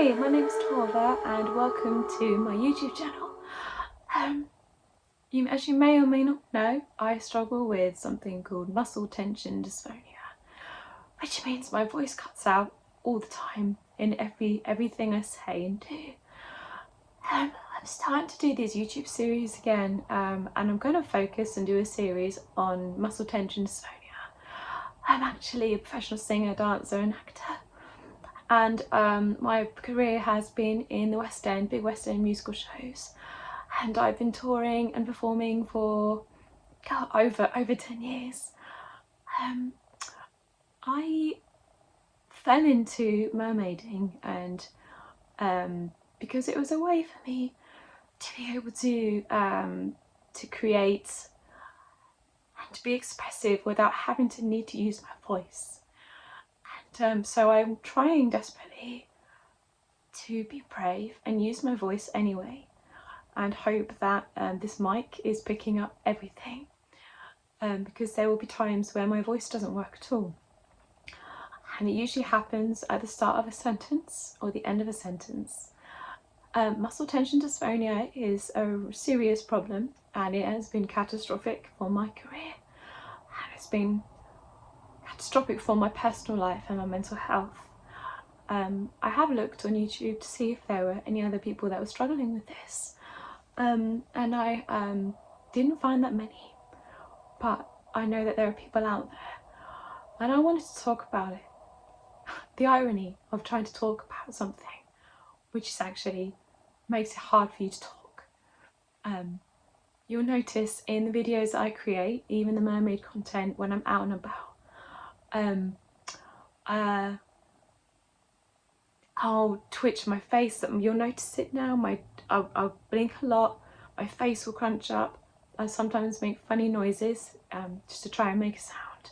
Hi, my name's Taurva and welcome to my YouTube channel. As you may or may not know, I struggle with something called muscle tension dysphonia, which means my voice cuts out all the time in everything I say and do. I'm starting to do these YouTube series again, and I'm going to focus and do a series on muscle tension dysphonia. I'm actually a professional singer, dancer and actor. And my career has been in the West End, big West End musical shows, and I've been touring and performing for over 10 years. I fell into mermaiding, and because it was a way for me to be able to create and to be expressive without having to need to use my voice. And so I'm trying desperately to be brave and use my voice anyway, and hope that this mic is picking up everything, because there will be times where my voice doesn't work at all, and it usually happens at the start of a sentence or the end of a sentence. Muscle tension dysphonia is a serious problem, and it has been catastrophic for my career, and it's been catastrophic for my personal life and my mental health. I have looked on YouTube to see if there were any other people that were struggling with this, and I didn't find that many, but I know that there are people out there, and I wanted to talk about it. The irony of trying to talk about something which is actually makes it hard for you to talk. You'll notice in the videos I create, even the mermaid content, when I'm out and about, I'll twitch my face. You'll notice it now. I'll blink a lot. My face will crunch up. I sometimes make funny noises just to try and make a sound.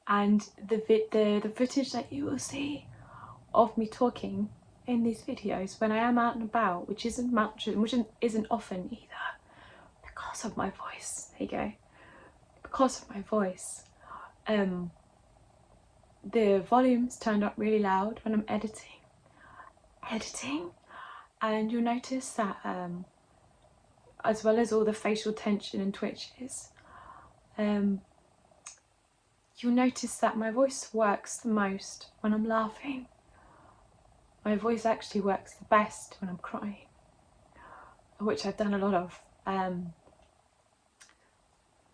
And the footage that you will see of me talking in these videos when I am out and about, which isn't much, which isn't often either, because of my voice. There you go. Because of my voice. The volume's turned up really loud when I'm editing, and you'll notice that as well as all the facial tension and twitches, you'll notice that my voice works the most when I'm laughing. My voice actually works the best when I'm crying, which I've done a lot of.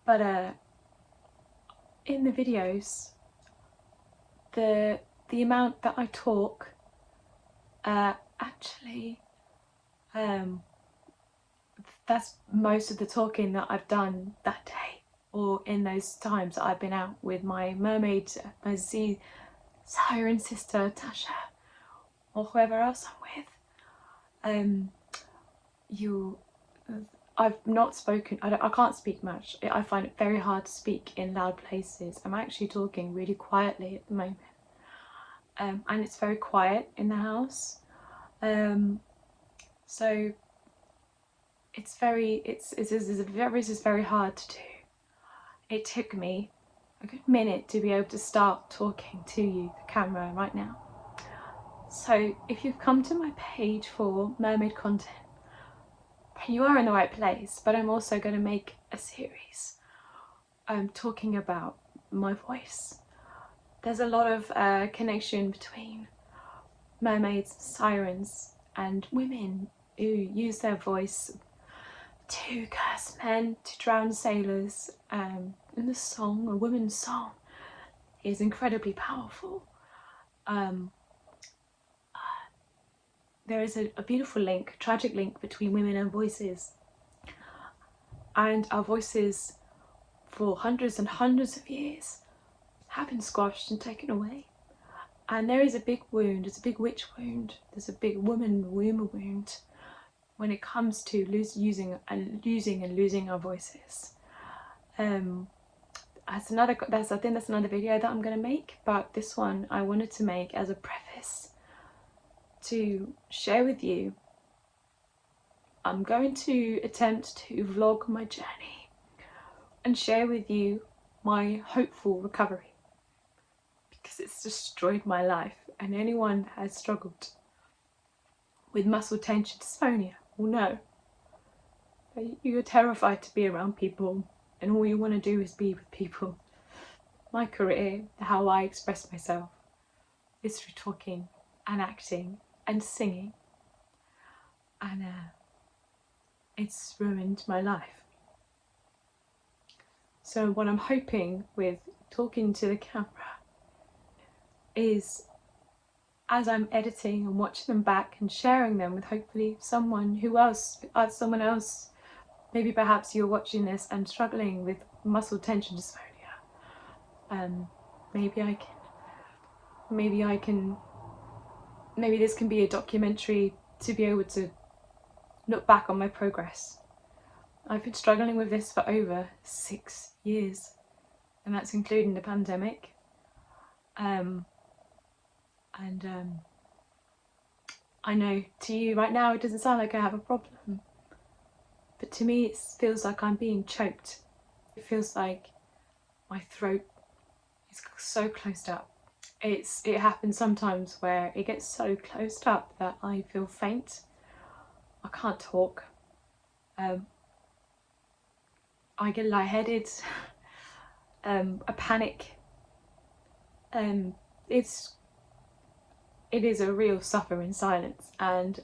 But in the videos, the amount that I talk actually that's most of the talking that I've done that day, or in those times that I've been out with my mermaid, my sea siren sister Tasha, or whoever else I'm with. I've not spoken, I can't speak much. I find it very hard to speak in loud places. I'm actually talking really quietly at the moment, and it's very quiet in the house, so it's very hard to do. It took me a good minute to be able to start talking to you, the camera, right now. So if you've come to my page for mermaid content, then you are in the right place. But I'm also going to make a series talking about my voice. There's a lot of connection between mermaids, sirens, and women who use their voice to curse men, to drown sailors. And the song, a woman's song, is incredibly powerful. There is a beautiful link, tragic link, between women and voices. And our voices, for hundreds and hundreds of years, have been squashed and taken away. And there is a big wound, there's a big witch wound, there's a big woman womb wound when it comes to losing our voices. I think that's another video that I'm going to make, but this one I wanted to make as a preface to share with you. I'm going to attempt to vlog my journey and share with you my hopeful recovery, because it's destroyed my life, and anyone that has struggled with muscle tension dysphonia will know that you're terrified to be around people and all you want to do is be with people. My career, how I express myself, is through talking and acting and singing, and it's ruined my life. So what I'm hoping with talking to the camera is, as I'm editing and watching them back and sharing them with hopefully someone else, maybe perhaps you're watching this and struggling with muscle tension dysphonia. Maybe this can be a documentary to be able to look back on my progress. I've been struggling with this for over 6 years, and that's including the pandemic. I know to you right now it doesn't sound like I have a problem, but to me it feels like I'm being choked. It feels like my throat is so closed up. It happens sometimes where it gets so closed up that I feel faint. I can't talk. I get lightheaded. I panic. It is a real suffer in silence, and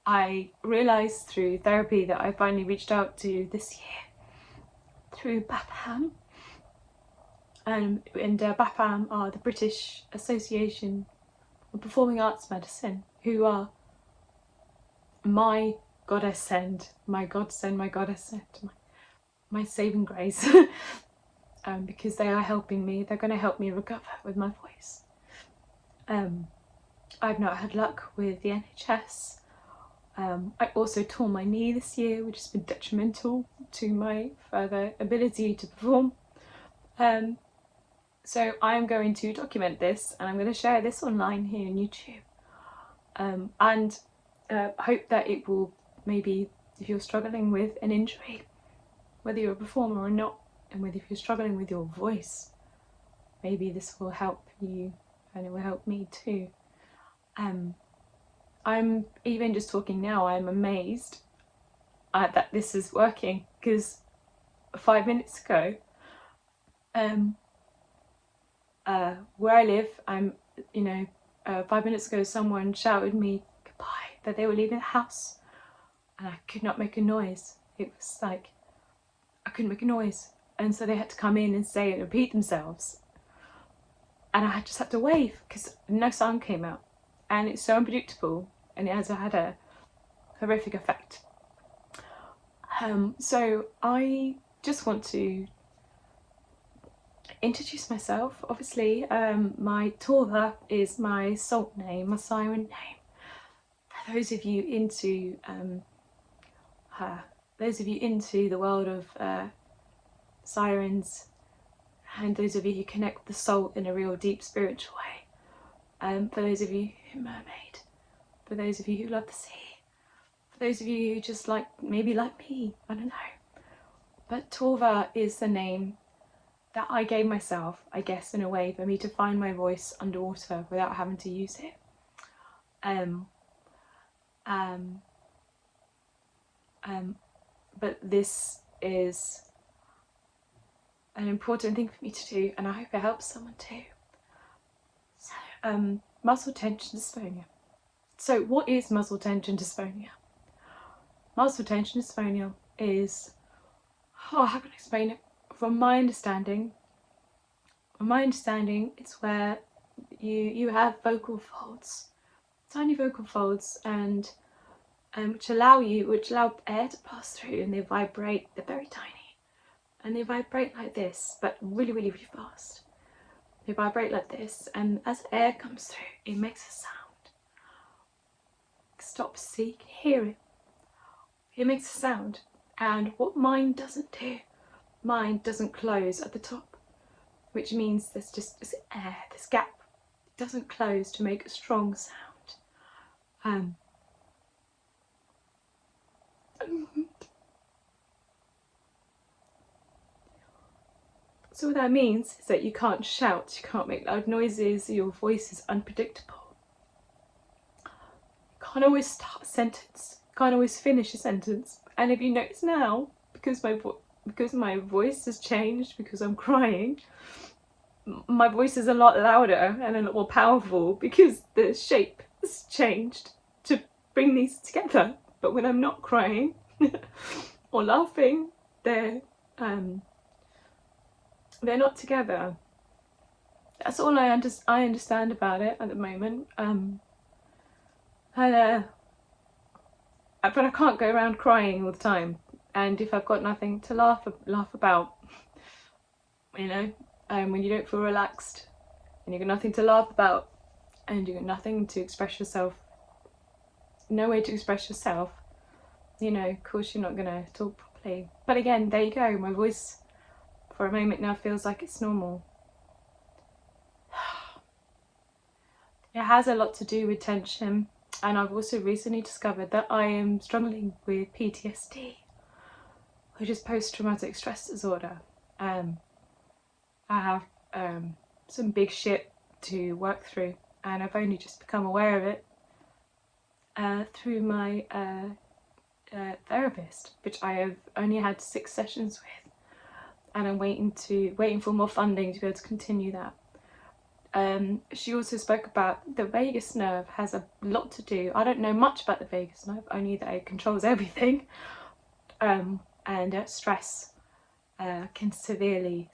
I realised through therapy that I finally reached out to this year through BAPAM. And BAPAM are the British Association of Performing Arts Medicine, who are my godsend, my saving grace. Because they are helping me. They're going to help me recover with my voice. I've not had luck with the NHS. I also tore my knee this year, which has been detrimental to my further ability to perform. So I'm going to document this, and I'm going to share this online here on YouTube. And hope that it will, maybe if you're struggling with an injury, whether you're a performer or not, and whether if you're struggling with your voice, maybe this will help you and it will help me too. I'm even just talking now, I'm amazed that this is working, because 5 minutes ago, where I live, 5 minutes ago someone shouted me goodbye, that they were leaving the house, and I could not make a noise. It was like I couldn't make a noise, and so they had to come in and say and repeat themselves, and I just had to wave because no sound came out, and it's so unpredictable, and it has had a horrific effect. So I just want to introduce myself. Obviously, my Taurva is my salt name, my siren name. For those of you into the world of sirens, and those of you who connect with the soul in a real deep spiritual way, for those of you who mermaid, for those of you who love the sea, for those of you who just maybe like me, I don't know. But Taurva is the name that I gave myself, I guess, in a way, for me to find my voice underwater without having to use it. But this is an important thing for me to do, and I hope it helps someone too. So, muscle tension dysphonia. So what is muscle tension dysphonia? Muscle tension dysphonia is, how can I explain it? From my understanding, it's where you have vocal folds, tiny vocal folds, and which allow air to pass through, and they vibrate. They're very tiny, and they vibrate like this, but really, really, really fast. They vibrate like this, and as air comes through, it makes a sound. Stop, see, you can hear it. It makes a sound, and what mine doesn't do, mine doesn't close at the top, which means there's just this air, this gap. It doesn't close to make a strong sound. So what that means is that you can't shout, you can't make loud noises, your voice is unpredictable. You can't always start a sentence, you can't always finish a sentence. And if you notice now, because my voice has changed, because I'm crying, my voice is a lot louder and a lot more powerful because the shape has changed to bring these together. But when I'm not crying or laughing, they're not together. That's all I understand about it at the moment. But I can't go around crying all the time. And if I've got nothing to laugh about, you know, when you don't feel relaxed and you've got nothing to laugh about and you've got nothing to express yourself, no way to express yourself, you know, of course you're not going to talk properly. But again, there you go, my voice for a moment now feels like it's normal. It has a lot to do with tension, and I've also recently discovered that I am struggling with PTSD, which is post-traumatic stress disorder. I have some big shit to work through, and I've only just become aware of it through my therapist, which I have only had 6 sessions with, and I'm waiting for more funding to be able to continue that. She also spoke about the vagus nerve has a lot to do. I don't know much about the vagus nerve, only that it controls everything, and stress can severely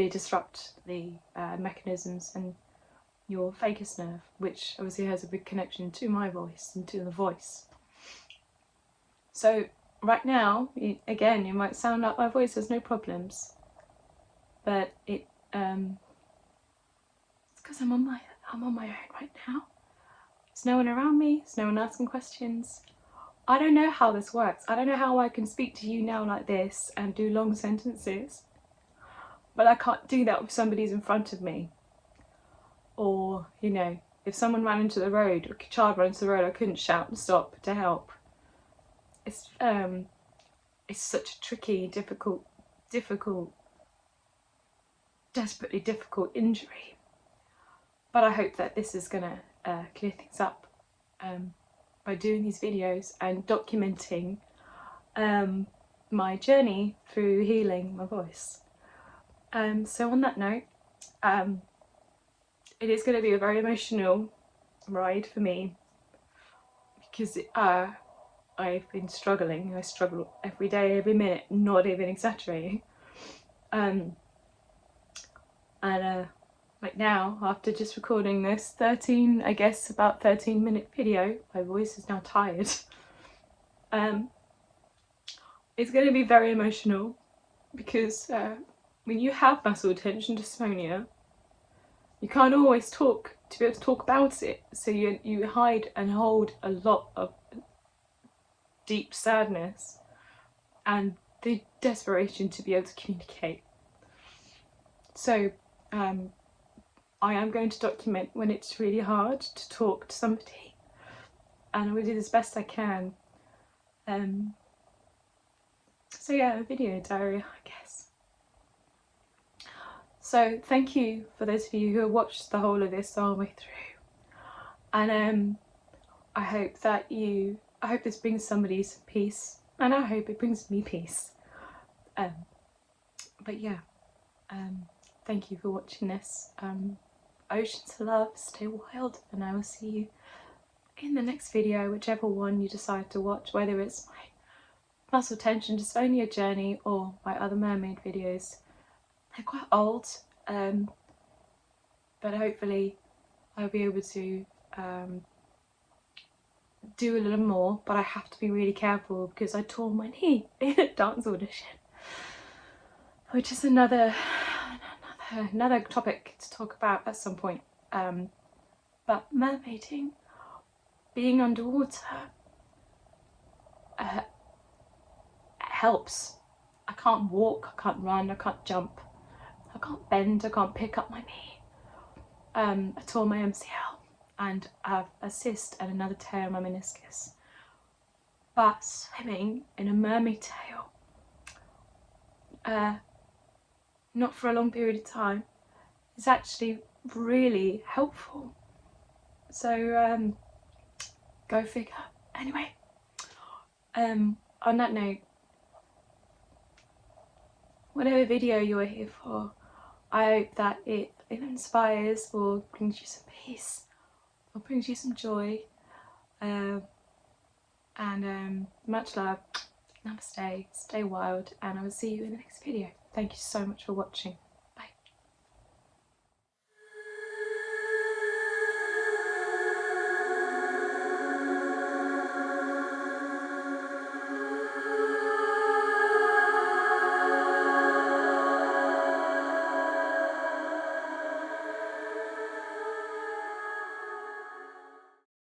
disrupt the mechanisms and your vagus nerve, which obviously has a big connection to my voice and to the voice. So right now, again, it might sound like my voice has no problems, but it's because I'm on my own right now. There's no one around me, there's no one asking questions. I don't know how this works. I don't know how I can speak to you now like this and do long sentences, but I can't do that if somebody's in front of me. Or, you know, if someone ran into the road, or a child ran into the road, I couldn't shout and stop to help. It's such a tricky, difficult, desperately difficult injury. But I hope that this is gonna clear things up by doing these videos and documenting my journey through healing my voice. So on that note, it is going to be a very emotional ride for me because I've been struggling. I struggle every day, every minute, not even exaggerating. Like now, after just recording this about 13-minute video, my voice is now tired. It's going to be very emotional because when you have muscle tension dysphonia, you can't always talk to be able to talk about it. So you hide and hold a lot of deep sadness and the desperation to be able to communicate. So I am going to document when it's really hard to talk to somebody, and I will do as best I can. So yeah, a video diary, I guess. So thank you for those of you who have watched the whole of this the whole way through, and I hope this brings somebody some peace, and I hope it brings me peace. But yeah, thank you for watching this. Oceans of love, stay wild, and I will see you in the next video, whichever one you decide to watch, whether it's my muscle tension dysphonia journey or my other mermaid videos. They're quite old, but hopefully I'll be able to do a little more, but I have to be really careful because I tore my knee in a dance audition, which is another topic to talk about at some point. But mermaiding, being underwater, helps. I can't walk, I can't run, I can't jump, I can't bend, I can't pick up my knee. I tore my MCL and I have a cyst and another tear in my meniscus. But swimming in a mermaid tail, not for a long period of time, is actually really helpful. So go figure. Anyway, on that note, whatever video you're here for, I hope that it inspires or brings you some peace or brings you some joy. And much love. Namaste, stay wild, and I will see you in the next video. Thank you so much for watching.